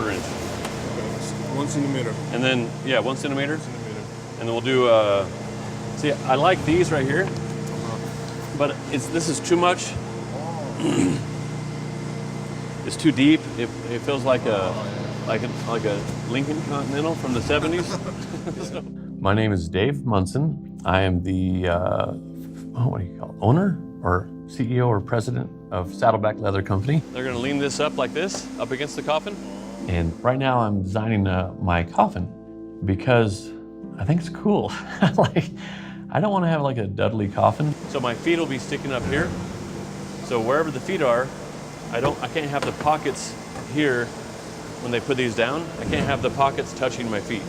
1/4 inch. Okay, 1 centimeter. And then, yeah, 1 centimeter. 1 centimeter. And then we'll do, see, I like these right here, but this is too much. It's too deep. It feels like a Lincoln Continental from the 70s. My name is Dave Munson. I am the, what do you call it, owner or CEO or president of Saddleback Leather Company. They're gonna lean this up like this, up against the coffin. And right now I'm designing my coffin because I think it's cool. I don't want to have like a Dudley coffin. So my feet will be sticking up here. So wherever the feet are, I can't have the pockets here when they put these down. I can't have the pockets touching my feet.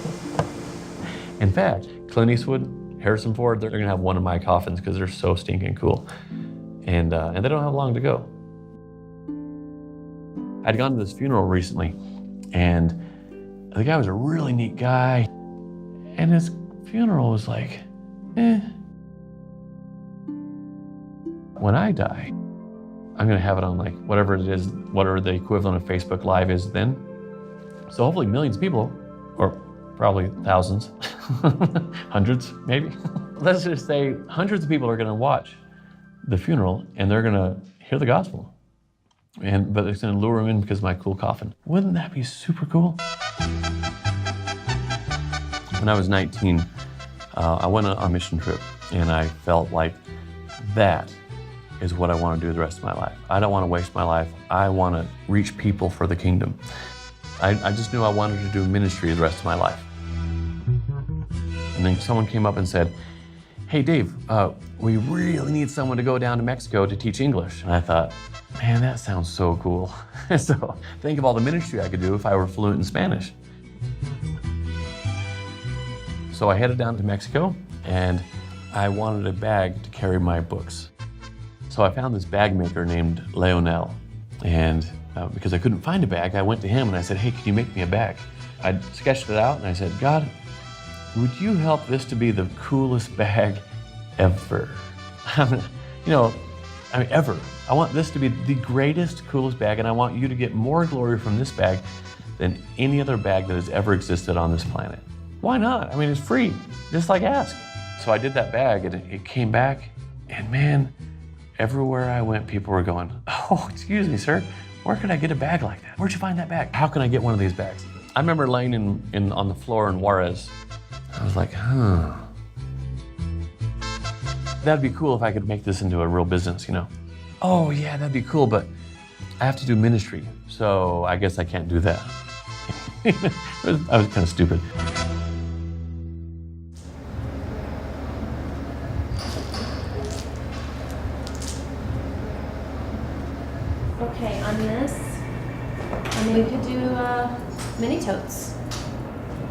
In fact, Clint Eastwood, Harrison Ford, they're gonna have one of my coffins because they're so stinking cool. And they don't have long to go. I'd gone to this funeral recently, and the guy was a really neat guy, and his funeral was like, eh. When I die, I'm gonna have it on like whatever it is, whatever the equivalent of Facebook Live is then. So hopefully millions of people, or probably thousands, hundreds maybe. Let's just say hundreds of people are gonna watch the funeral and they're gonna hear the gospel. But it's gonna lure them in because of my cool coffin. Wouldn't that be super cool? When I was 19, I went on a mission trip and I felt like that is what I want to do the rest of my life. I don't want to waste my life. I want to reach people for the kingdom. I just knew I wanted to do ministry the rest of my life. And then someone came up and said, hey Dave, we really need someone to go down to Mexico to teach English. And I thought, man, that sounds so cool. So think of all the ministry I could do if I were fluent in Spanish. So I headed down to Mexico and I wanted a bag to carry my books. So I found this bag maker named Leonel. And because I couldn't find a bag, I went to him and I said, hey, can you make me a bag? I sketched it out and I said, God, would you help this to be the coolest bag ever? Ever. I want this to be the greatest, coolest bag, and I want you to get more glory from this bag than any other bag that has ever existed on this planet. Why not? I mean, it's free, just like ask. So I did that bag and it came back, and man, everywhere I went, people were going, oh, excuse me, sir, where could I get a bag like that? Where'd you find that bag? How can I get one of these bags? I remember laying on the floor in Juarez. I was like, that'd be cool if I could make this into a real business, you know? Oh yeah, that'd be cool, but I have to do ministry, so I guess I can't do that. I was kind of stupid. Okay, on this, we could do mini totes.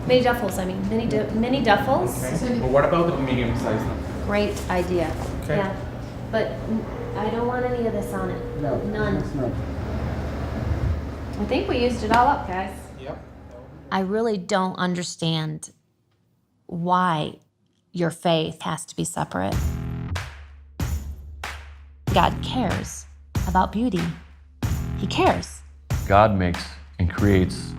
Mini duffels, mini duffels. Okay. Well, what about the medium size one? Great idea. Okay. Yeah, but I don't want any of this on it. No, None. it's not. I think we used it all up, guys. Yep. I really don't understand why your faith has to be separate. God cares about beauty. He cares. God makes and creates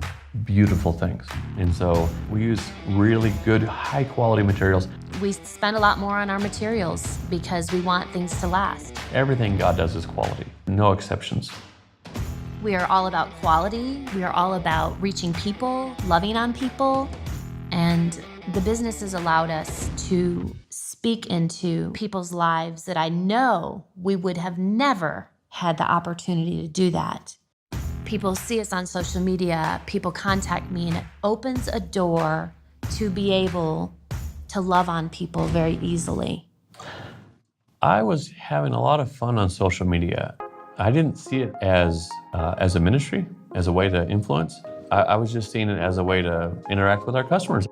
beautiful things. And so we use really good, high quality materials. We spend a lot more on our materials because we want things to last. Everything God does is quality, no exceptions. We are all about quality. We are all about reaching people, loving on people. And the business has allowed us to speak into people's lives that I know we would have never had the opportunity to do that. People see us on social media, people contact me, and it opens a door to be able to love on people very easily. I was having a lot of fun on social media. I didn't see it as a ministry, as a way to influence. I was just seeing it as a way to interact with our customers.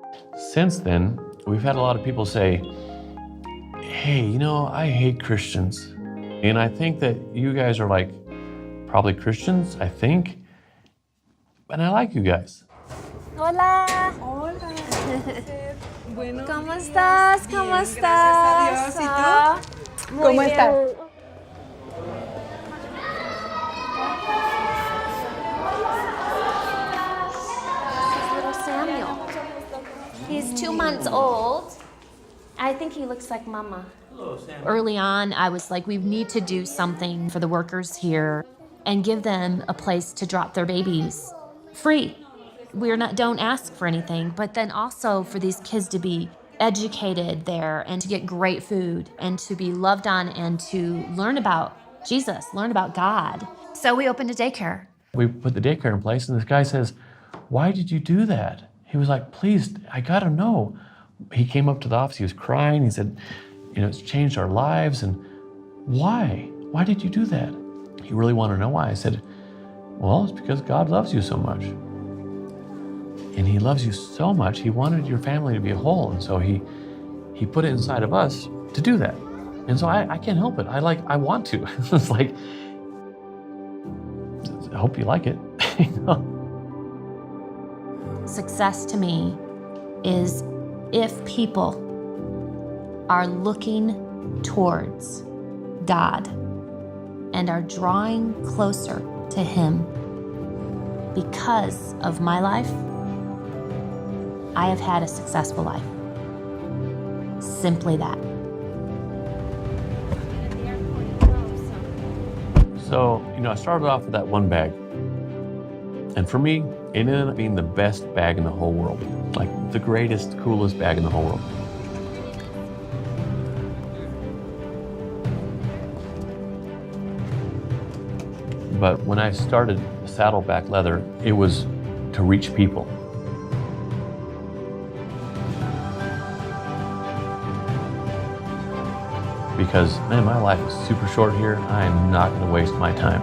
Since then, we've had a lot of people say, hey, I hate Christians. And I think that you guys are like probably Christians, I think. And I like you guys. Hola. Hola. Buenos ¿Cómo días. estás? ¿Cómo Bien, estás? gracias a Dios. ¿Y tú? Muy ¿Cómo bien. estás? He's 2 months old. I think he looks like Mama. Early on, I was like, we need to do something for the workers here and give them a place to drop their babies free. Don't ask for anything, but then also for these kids to be educated there and to get great food and to be loved on and to learn about Jesus, learn about God. So we opened a daycare. We put the daycare in place, and this guy says, "Why did you do that?" He was like, "Please, I gotta know." He came up to the office, he was crying, he said, "It's changed our lives, and why? Why did you do that?" He really wanted to know why. I said, "Well, it's because God loves you so much. And he loves you so much, he wanted your family to be whole, and so he put it inside of us to do that. And so I can't help it. I want to." It's like, I hope you like it. Success to me is if people are looking towards God and are drawing closer to Him because of my life. I have had a successful life. Simply that. So, I started off with that one bag. And for me, it ended up being the best bag in the whole world. Like the greatest, coolest bag in the whole world. But when I started Saddleback Leather, it was to reach people. Because, man, my life is super short here. I am not going to waste my time.